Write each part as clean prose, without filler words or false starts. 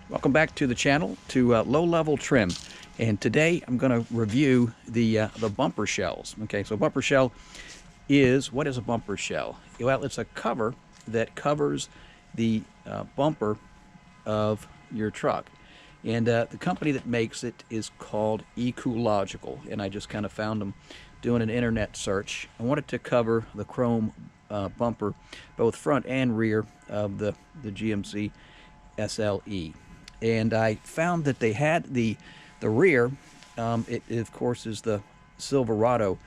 Welcome back to the channel, to low-level trim, and today I'm going to review the BumperShellz. Okay, so bumper shell is, what is a bumper shell? Well, it's a cover that covers the bumper of your truck, and the company that makes it is called Ecoological, and I just kind of found them doing an internet search. I wanted to cover the chrome bumper, both front and rear of the GMC SLE. And I found that they had the rear. It of course is the Silverado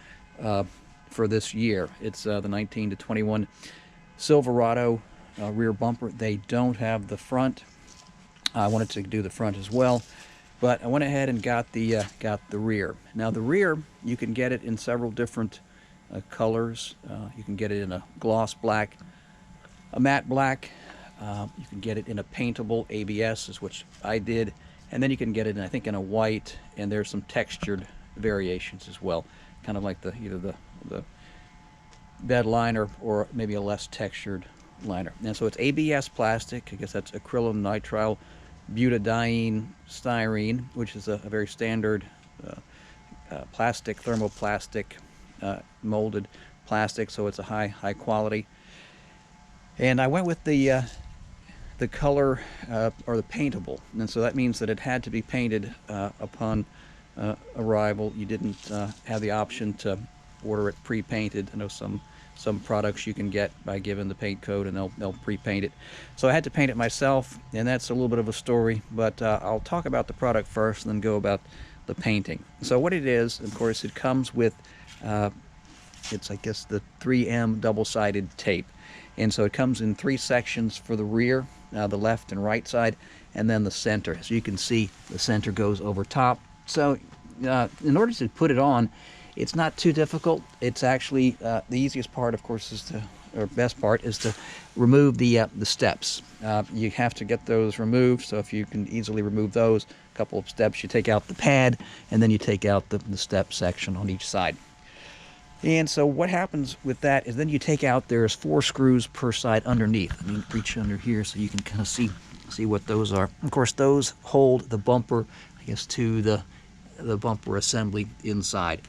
for this year. It's the 19 to 21 Silverado rear bumper. They don't have the front. I wanted to do the front as well, but I went ahead and got the rear. Now the rear, you can get it in several different colors. You can get it in a gloss black, a matte black. You can get it in a paintable ABS, is which I did, and then you can get it in, I think, in a white, and there's some textured variations as well, kind of like either the bed liner or maybe a less textured liner. And so it's ABS plastic. I guess that's acrylonitrile butadiene styrene, which is a very standard plastic, thermoplastic, molded plastic, so it's a high quality. And I went with the color or the paintable, and so that means that it had to be painted upon arrival. You didn't have the option to order it pre-painted. I know some products you can get by giving the paint code, and they'll pre-paint it. So I had to paint it myself, and that's a little bit of a story, but I'll talk about the product first and then go about the painting. So what it is, of course, it comes with it's, I guess, the 3M double-sided tape. And so it comes in 3 sections for the rear, the left and right side, and then the center. So you can see the center goes over top. So in order to put it on, it's not too difficult. It's actually the easiest part, of course, is or best part, is to remove the steps. You have to get those removed. So if you can easily remove those, a couple of steps, you take out the pad, and then you take out the step section on each side. And so what happens with that is then you take out, there's 4 screws per side underneath. I mean, reach under here so you can kind of see what those are. Of course, those hold the bumper, I guess, to the bumper assembly inside.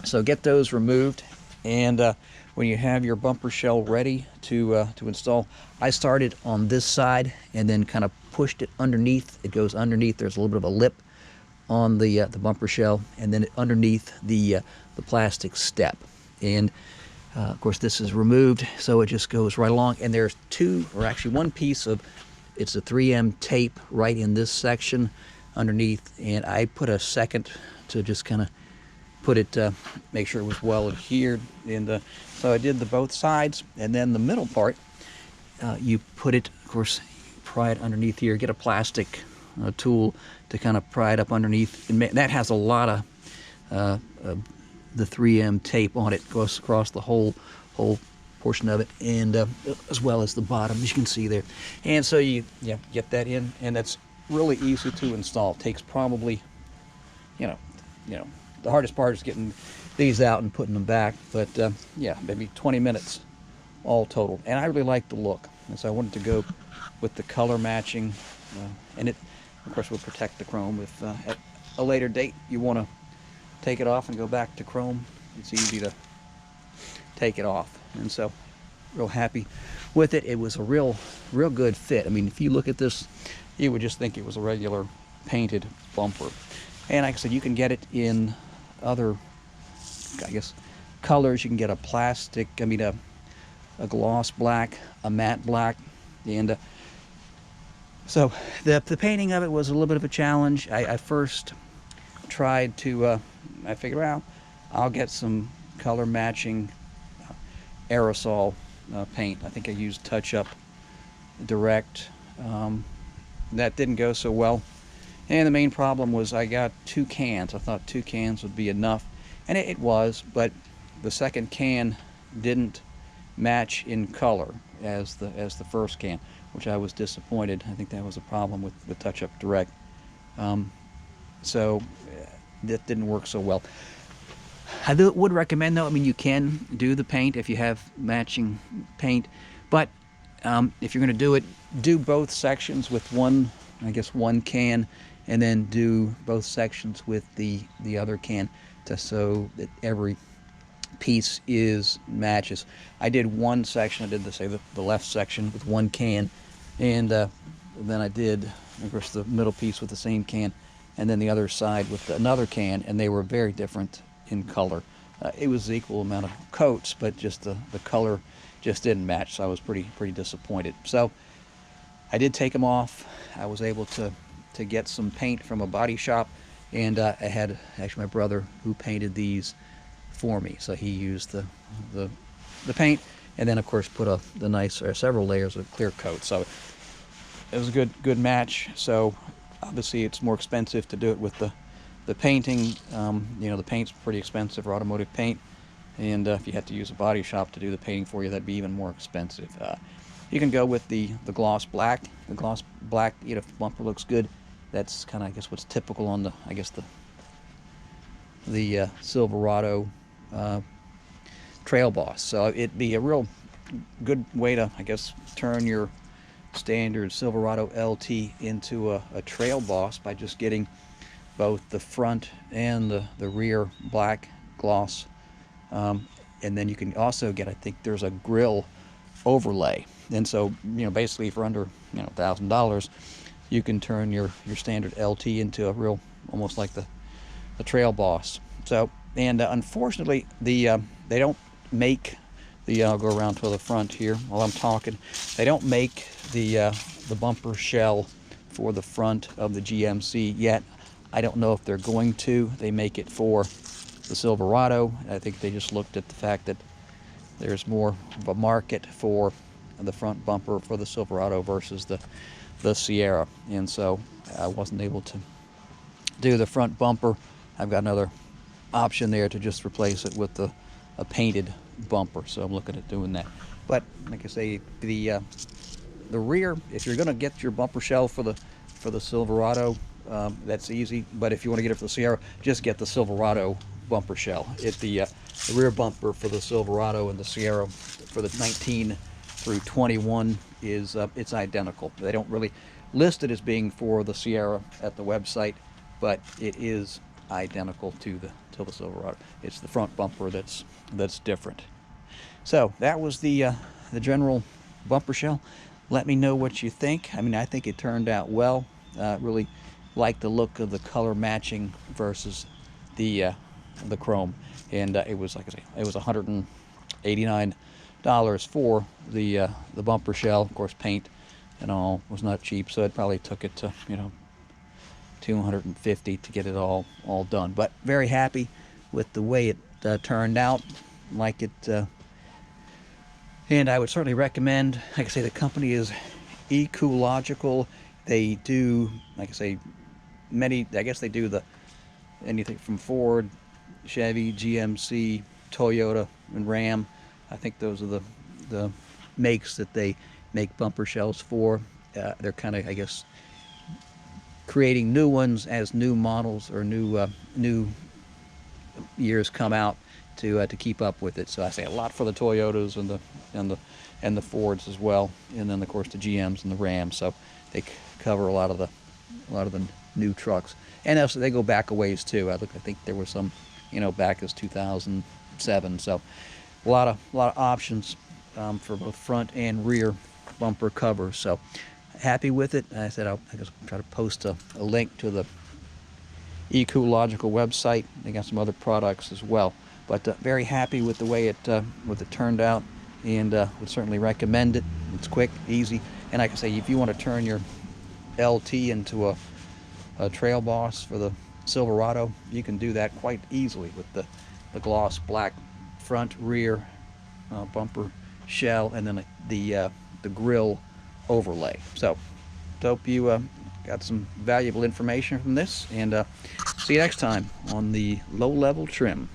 So get those removed, and when you have your bumper shell ready to install, I started on this side and then kind of pushed it underneath. It goes underneath. There's a little bit of a lip on the bumper shell, and then underneath the plastic step. And of course this is removed, so it just goes right along. And there's 2, or actually 1 piece of, it's a 3M tape right in this section underneath, and I put a second to just kind of put it, make sure it was well adhered. And so I did both sides, and then the middle part, you put it, of course, pry it underneath here, get a plastic tool to kind of pry it up underneath. And that has a lot of the 3M tape on it, goes across the whole portion of it, and as well as the bottom, as you can see there. And so you get that in, and that's really easy to install. It takes probably, you know, the hardest part is getting these out and putting them back, but yeah, maybe 20 minutes all total. And I really like the look, and so I wanted to go with the color matching, and it, of course, will protect the chrome. If at a later date you want to take it off and go back to chrome, it's easy to take it off. And so real happy with it. It was a real good fit. I mean, if you look at this, you would just think it was a regular painted bumper. And like I said, you can get it in other, I guess, colors. You can get a plastic, I mean, a gloss black, a matte black, and so the painting of it was a little bit of a challenge. I first tried to, I figured, well, I'll get some color matching aerosol paint. I think I used Touch Up Direct. That didn't go so well. And the main problem was I got 2 cans. I thought 2 cans would be enough, and it was, but the second can didn't match in color as the first can, which I was disappointed. I think that was a problem with Touch Up Direct. So that didn't work so well. I would recommend, though, I mean, you can do the paint if you have matching paint, but if you're going to do it, do both sections with one I guess, one can, and then do both sections with the other can, to so that every piece matches. I did one section. I did the left section with one can, and then I did, of course, the middle piece with the same can, and then the other side with another can, and they were very different in color. It was the equal amount of coats, but just the color just didn't match, so I was pretty disappointed. So I did take them off. I was able to get some paint from a body shop, and I had actually my brother who painted these for me. So he used the paint, and then of course put the nice several layers of clear coat. So it was a good match. So obviously it's more expensive to do it with the painting. You know, the paint's pretty expensive for automotive paint, and if you had to use a body shop to do the painting for you, that'd be even more expensive. You can go with the gloss black. The gloss black, you know, if the bumper looks good, that's kind of, I guess, what's typical on the Silverado Trail Boss. So it'd be a real good way to, I guess, turn your standard Silverado LT into a Trail Boss by just getting both the front and the rear black gloss, and then you can also get, I think there's a grill overlay. And so, you know, basically for under, you know, $1,000, you can turn your standard LT into a real, almost like the Trail Boss. So, and unfortunately, they don't make I'll go around to the front here while I'm talking. They don't make the bumper shell for the front of the GMC yet. I don't know if they're going to. They make it for the Silverado. I think they just looked at the fact that there's more of a market for the front bumper for the Silverado versus the Sierra, and so I wasn't able to do the front bumper. I've got another option there to just replace it with a painted bumper, so I'm looking at doing that. But like I say, the rear, if you're going to get your bumper shell for the Silverado, that's easy. But if you want to get it for the Sierra, just get the Silverado bumper shell. The rear bumper for the Silverado and the Sierra for the 19 through 21 is it's identical. They don't really list it as being for the Sierra at the website, but it is identical to the Silverado. It's the front bumper that's different. So that was the general bumper shell. Let me know what you think. I mean, I think it turned out well. Really like the look of the color matching versus the chrome, and it was, like I say, it was $189 for the bumper shell. Of course, paint and all was not cheap, so it probably took it to, you know, $250 to get it all done. But very happy with the way it turned out. Like it, and I would certainly recommend. Like I say, the company is Ecoological. They do, like I say, many. I guess they do anything from Ford, Chevy, GMC, Toyota, and Ram. I think those are the makes that they make bumper shells for. They're kind of, I guess, creating new ones as new models or new years come out to keep up with it. So I say a lot for the Toyotas and the Fords as well, and then of course the GMs and the Rams. So they cover a lot of the new trucks, and also they go back a ways too. I think there was some, you know, back as 2007. So a lot of options for both front and rear bumper covers. So happy with it. I said I guess try to post a link to the Ecoological website. They got some other products as well, but very happy with the way it turned out, and would certainly recommend it. It's quick, easy, and like I say, if you want to turn your LT into a Trail Boss for the Silverado, you can do that quite easily with the gloss black front, rear bumper shell, and then the grill overlay. So hope you got some valuable information from this, and see you next time on the low level trim.